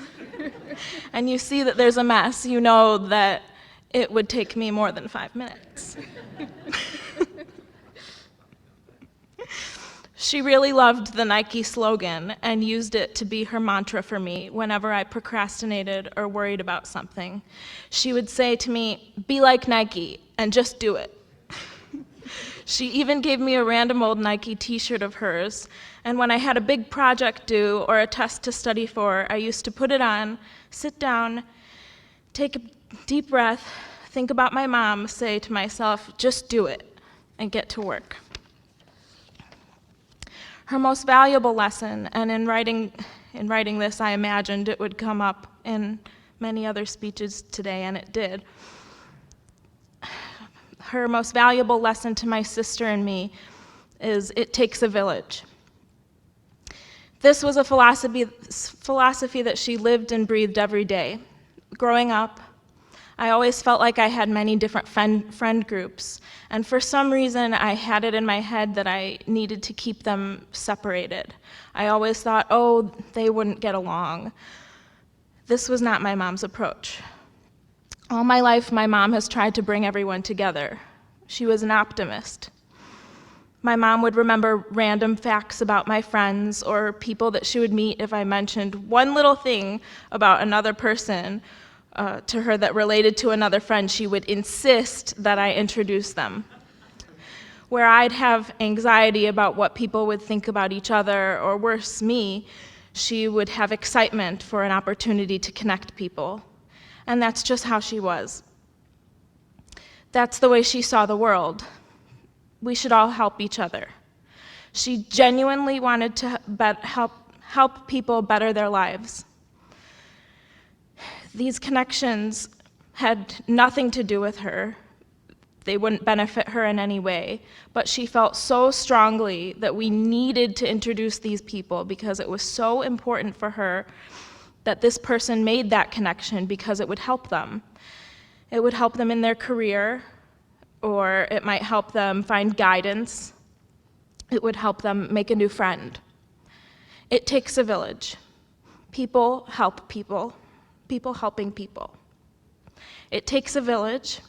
and you see that there's a mess, you know that it would take me more than 5 minutes. She really loved the Nike slogan and used it to be her mantra for me whenever I procrastinated or worried about something. She would say to me, "Be like Nike and just do it." She even gave me a random old Nike t-shirt of hers, and when I had a big project due or a test to study for, I used to put it on, sit down, take a deep breath, think about my mom, say to myself, "Just do it," and get to work. Her most valuable lesson, and in writing this, I imagined it would come up in many other speeches today, and it did. Her most valuable lesson to my sister and me is, it takes a village. This was a philosophy that she lived and breathed every day. Growing up, I always felt like I had many different friend groups, and for some reason I had it in my head that I needed to keep them separated. I always thought, oh, they wouldn't get along. This was not my mom's approach. All my life, my mom has tried to bring everyone together. She was an optimist. My mom would remember random facts about my friends or people that she would meet if I mentioned one little thing about another person to her that related to another friend. She would insist that I introduce them. Where I'd have anxiety about what people would think about each other, or worse, me, she would have excitement for an opportunity to connect people. And that's just how she was. That's the way she saw the world. We should all help each other. She genuinely wanted to help people better their lives. These connections had nothing to do with her. They wouldn't benefit her in any way, but she felt so strongly that we needed to introduce these people because it was so important for her that this person made that connection, because it would help them. It would help them in their career, or it might help them find guidance. It would help them make a new friend. It takes a village. People help people. People helping people. It takes a village,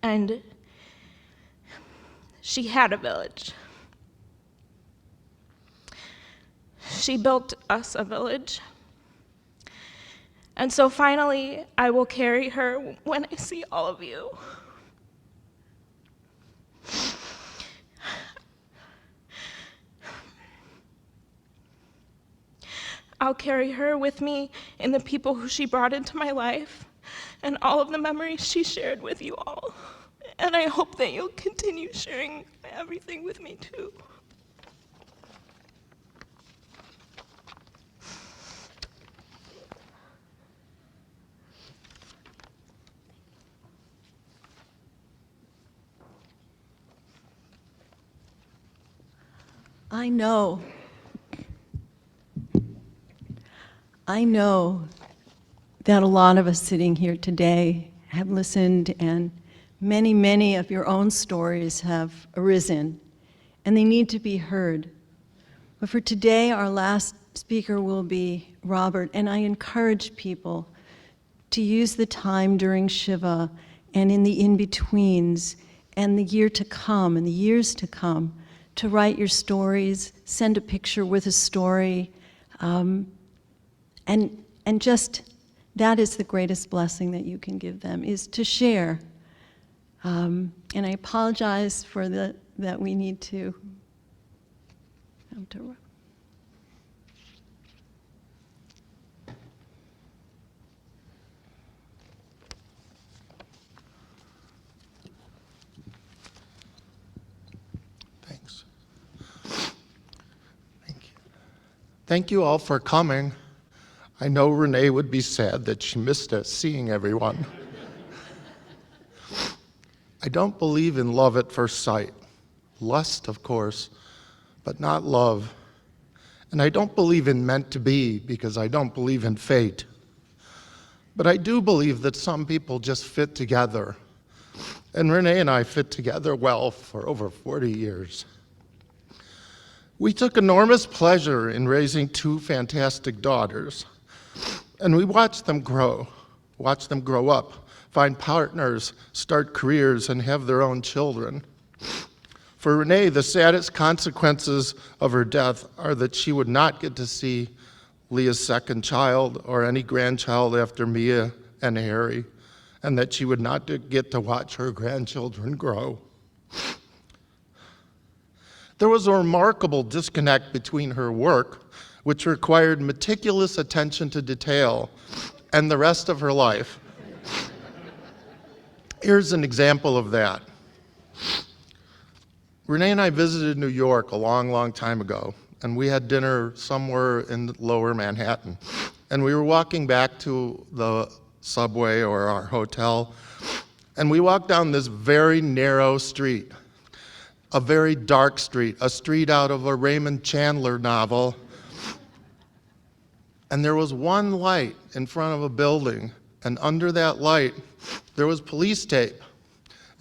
and she had a village. She built us a village. And so finally, I will carry her when I see all of you. I'll carry her with me and the people who she brought into my life and all of the memories she shared with you all. And I hope that you'll continue sharing everything with me too. I know that a lot of us sitting here today have listened, and many, many of your own stories have arisen, and they need to be heard. But for today, our last speaker will be Robert, and I encourage people to use the time during Shiva and in the in-betweens and the year to come and the years to come to write your stories, send a picture with a story, and just that is the greatest blessing that you can give them, is to share. And I apologize for that we need to Thanks. Thank you. Thank you all for coming. I know Renee would be sad that she missed us seeing everyone. I don't believe in love at first sight. Lust, of course, but not love. And I don't believe in meant to be because I don't believe in fate. But I do believe that some people just fit together. And Renee and I fit together well for over 40 years. We took enormous pleasure in raising two fantastic daughters. And we watched them grow up, find partners, start careers, and have their own children. For Renee, the saddest consequences of her death are that she would not get to see Leah's second child or any grandchild after Mia and Harry, and that she would not get to watch her grandchildren grow. There was a remarkable disconnect between her work, which required meticulous attention to detail, and the rest of her life. Here's an example of that. Renee and I visited New York a long, long time ago, and we had dinner somewhere in lower Manhattan. And we were walking back to the subway or our hotel, and we walked down this very narrow street, a very dark street, a street out of a Raymond Chandler novel. And there was one light in front of a building, and under that light, there was police tape.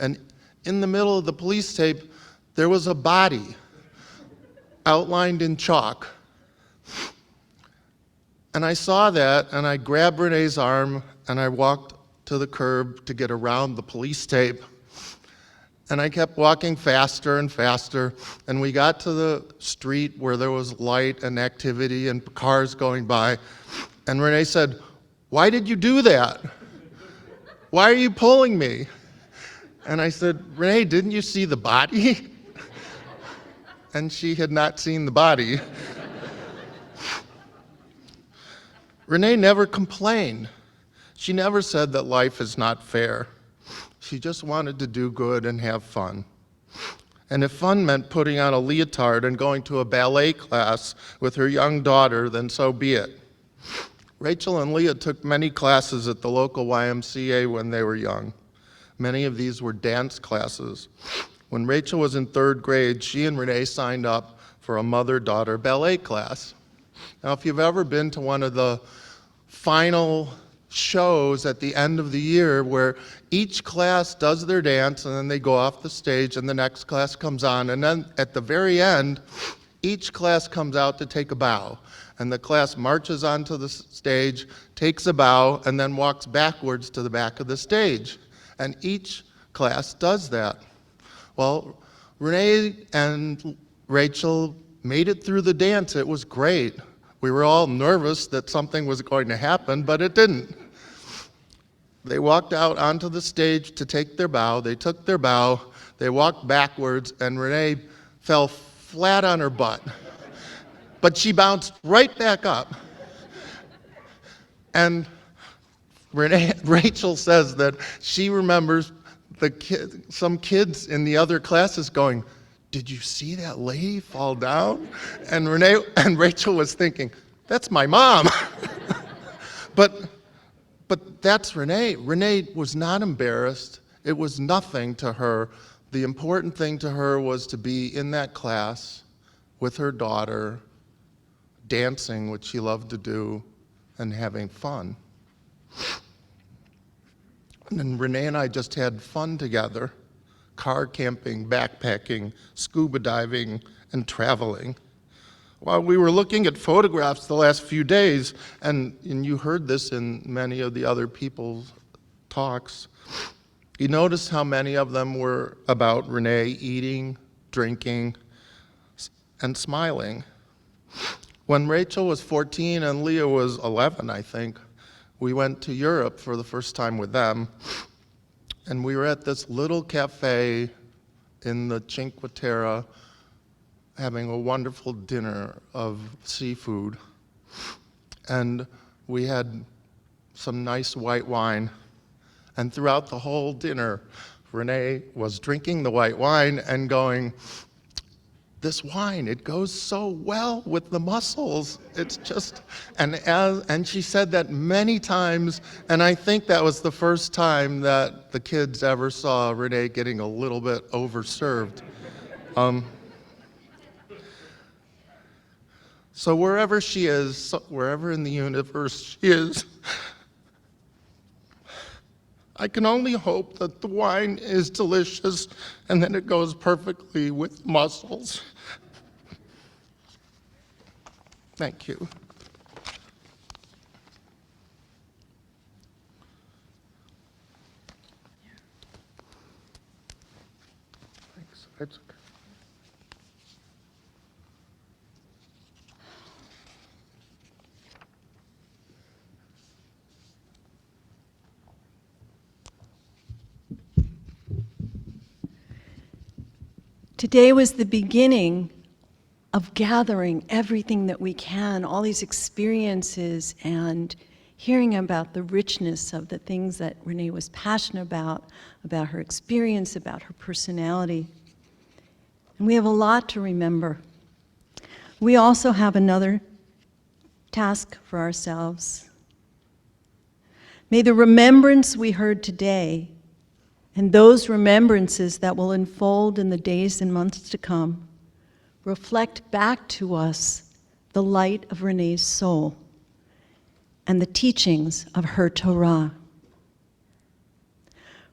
And in the middle of the police tape, there was a body outlined in chalk. And I saw that, and I grabbed Renee's arm, and I walked to the curb to get around the police tape. And I kept walking faster and faster, and we got to the street where there was light and activity and cars going by. And Renee said, "Why did you do that? Why are you pulling me?" And I said, "Renee, didn't you see the body?" And she had not seen the body. Renee never complained. She never said that life is not fair. She just wanted to do good and have fun. And if fun meant putting on a leotard and going to a ballet class with her young daughter, then so be it. Rachael and Leah took many classes at the local YMCA when they were young. Many of these were dance classes. When Rachael was in 3rd grade, she and Renee signed up for a mother-daughter ballet class. Now, if you've ever been to one of the final shows at the end of the year where each class does their dance and then they go off the stage and the next class comes on, and then at the very end, each class comes out to take a bow. And the class marches onto the stage, takes a bow, and then walks backwards to the back of the stage. And each class does that. Well, Renee and Rachael made it through the dance. It was great. We were all nervous that something was going to happen, but it didn't. They walked out onto the stage to take their bow. They took their bow, they walked backwards, and Renee fell flat on her butt. But she bounced right back up. And Rachael says that she remembers some kids in the other classes going, "Did you see that lady fall down?" And Rachael was thinking, "That's my mom." But that's Renee. Renee was not embarrassed. It was nothing to her. The important thing to her was to be in that class with her daughter, dancing, which she loved to do, and having fun. And then Renee and I just had fun together, car camping, backpacking, scuba diving, and traveling. While we were looking at photographs the last few days, and you heard this in many of the other people's talks, you noticed how many of them were about Renee eating, drinking, and smiling. When Rachael was 14 and Leah was 11, I think, we went to Europe for the first time with them, and we were at this little cafe in the Cinque Terre having a wonderful dinner of seafood. And we had some nice white wine. And throughout the whole dinner, Renee was drinking the white wine and going, "This wine, it goes so well with the mussels." It's just, and she said that many times, and I think that was the first time that the kids ever saw Renee getting a little bit overserved. So wherever she is, wherever in the universe she is, I can only hope that the wine is delicious and that it goes perfectly with mussels. Thank you. Thanks. It's okay. Today was the beginning of gathering everything that we can, all these experiences, and hearing about the richness of the things that Renee was passionate about her experience, about her personality. And we have a lot to remember. We also have another task for ourselves. May the remembrance we heard today and those remembrances that will unfold in the days and months to come reflect back to us the light of Renee's soul and the teachings of her Torah.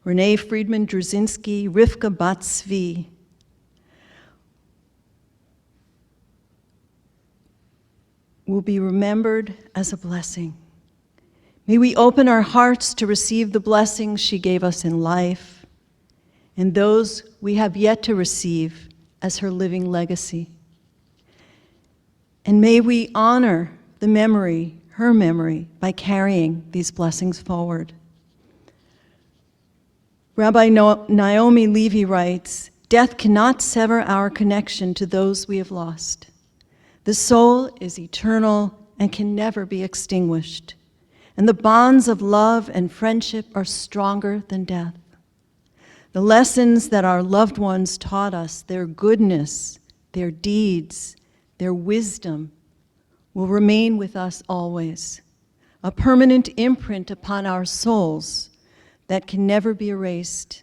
Renee Friedman-Druzinsky, Rivka Bat Zvi, will be remembered as a blessing. May we open our hearts to receive the blessings she gave us in life and those we have yet to receive as her living legacy. And may we honor the memory, her memory, by carrying these blessings forward. Rabbi Naomi Levy writes, "Death cannot sever our connection to those we have lost. The soul is eternal and can never be extinguished. And the bonds of love and friendship are stronger than death. The lessons that our loved ones taught us, their goodness, their deeds, their wisdom, will remain with us always, a permanent imprint upon our souls that can never be erased.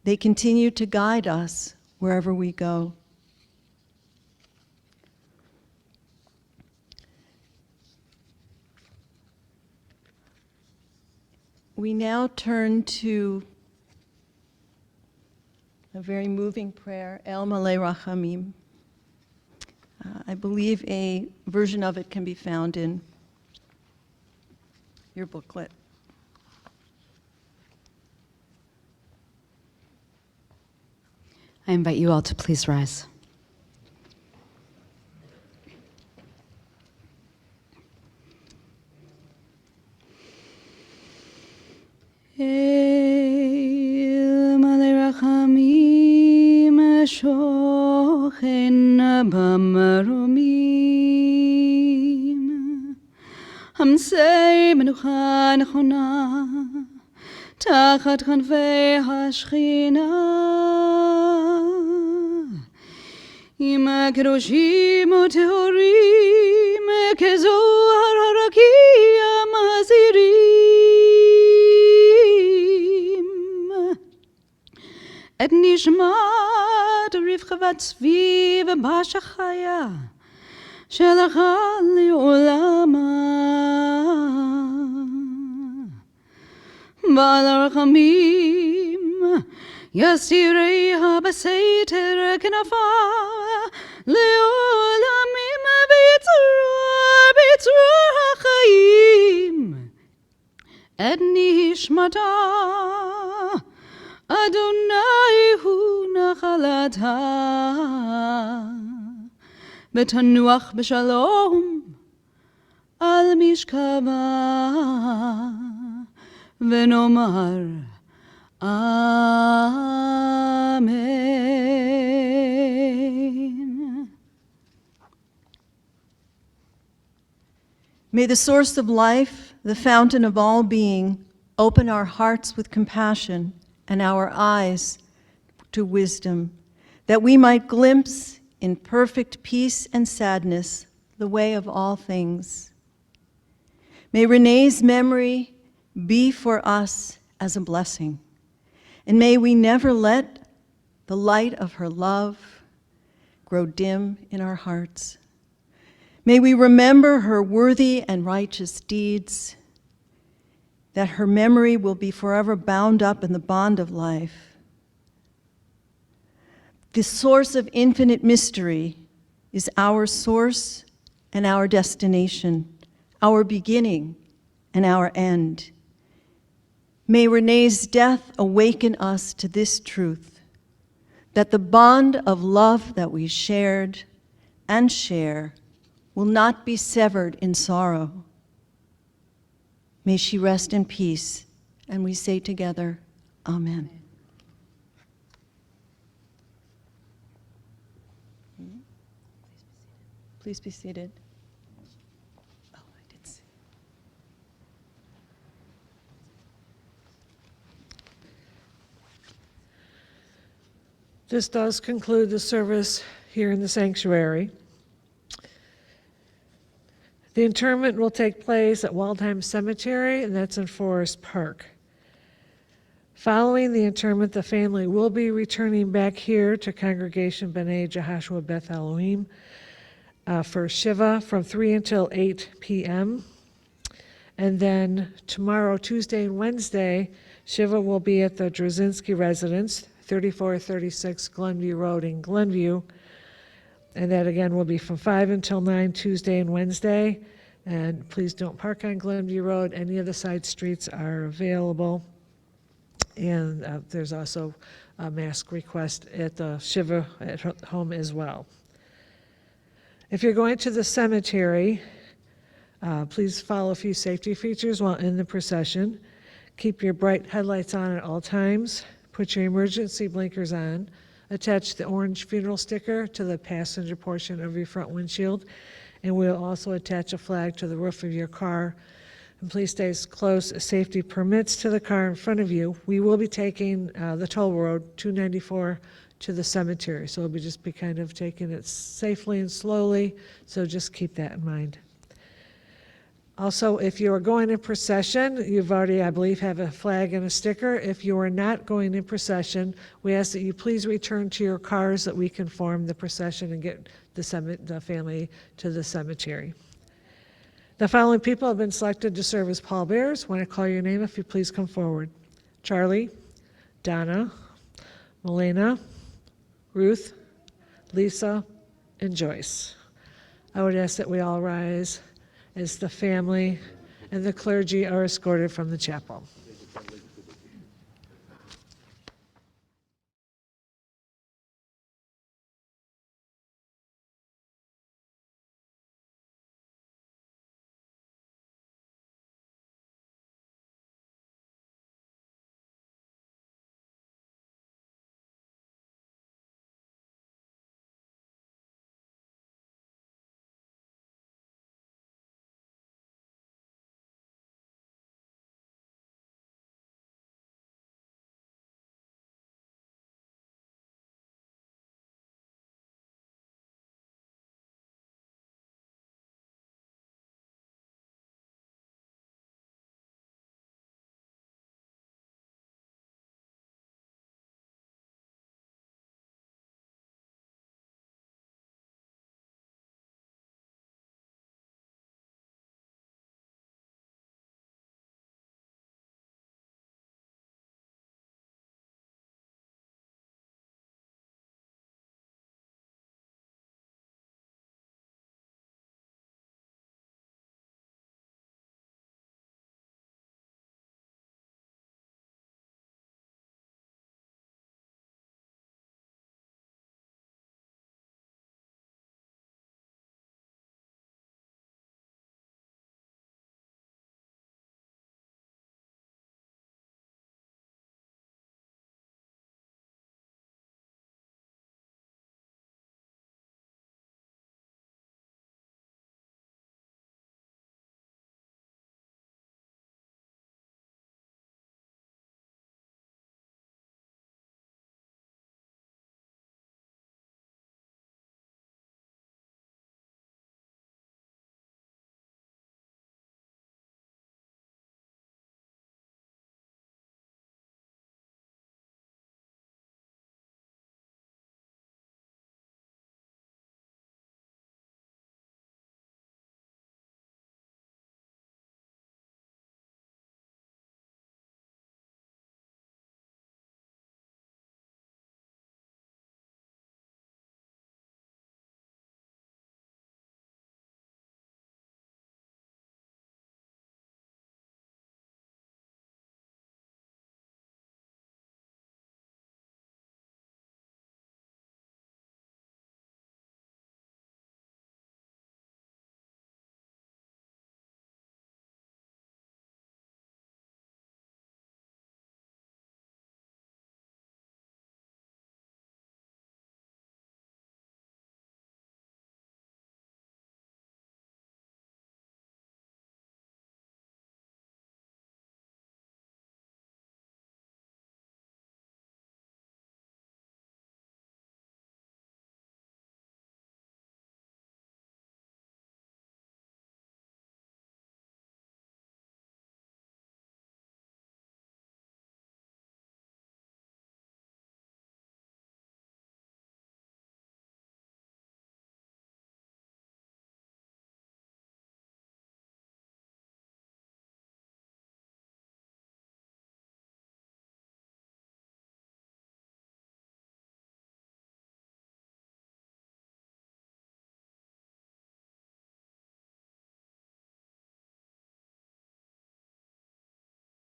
They continue to guide us wherever we go." We now turn to a very moving prayer, El Malei Rachamim. I believe a version of it can be found in your booklet. I invite you all to please rise. El Malei Rachamim Shochen Bamaromim המשי מנוחה נכונה, תחת כנפי השכינה. עם קדושים וטהורים, כזוהר הרקיע מזהירים. את נשמת רבקה בת צבי ובאשה חיה, שלחה לעולמה. בעל הרחמים, יסיריה בסתר כנפיו, לעולמים בצרור החיים. את נשמתה, אדוני הוא נחלתה. ותנוח בשלום על משכבה, ונאמר Amen. May the source of life, the fountain of all being, open our hearts with compassion and our eyes to wisdom, that we might glimpse in perfect peace and sadness the way of all things. May Renee's memory be for us as a blessing, and may we never let the light of her love grow dim in our hearts. May we remember her worthy and righteous deeds, that her memory will be forever bound up in the bond of life. The source of infinite mystery is our source and our destination, our beginning and our end. May Renee's death awaken us to this truth, that the bond of love that we shared and share will not be severed in sorrow. May she rest in peace, and we say together, Amen. Please be seated. Oh, I did see. This does conclude the service here in the sanctuary. The interment will take place at Waldheim Cemetery, and that's in Forest Park. Following the interment, the family will be returning back here to Congregation B'nai Jehoshua Beth Elohim for Shiva from 3 until 8 p.m. And then tomorrow, Tuesday and Wednesday, Shiva will be at the Druzinsky residence, 3436 Glenview Road in Glenview. And that again will be from 5 until 9 Tuesday and Wednesday. And please don't park on Glenview Road. Any of the side streets are available. And there's also a mask request at the Shiva at home as well. If you're going to the cemetery, please follow a few safety features while in the procession. Keep your bright headlights on at all times. Put your emergency blinkers on. Attach the orange funeral sticker to the passenger portion of your front windshield, and we'll also attach a flag to the roof of your car. And please stay as close as safety permits to the car in front of you. We will be taking the toll road 294 to the cemetery, so we'll just be kind of taking it safely and slowly, so just keep that in mind. Also, if you are going in procession, you've already, I believe, have a flag and a sticker. If you are not going in procession, we ask that you please return to your cars so that we can form the procession and get the family to the cemetery. The following people have been selected to serve as pallbearers. When I call your name, if you please come forward. Charlie, Donna, Milena, Ruth, Lisa, and Joyce. I would ask that we all rise as the family and the clergy are escorted from the chapel.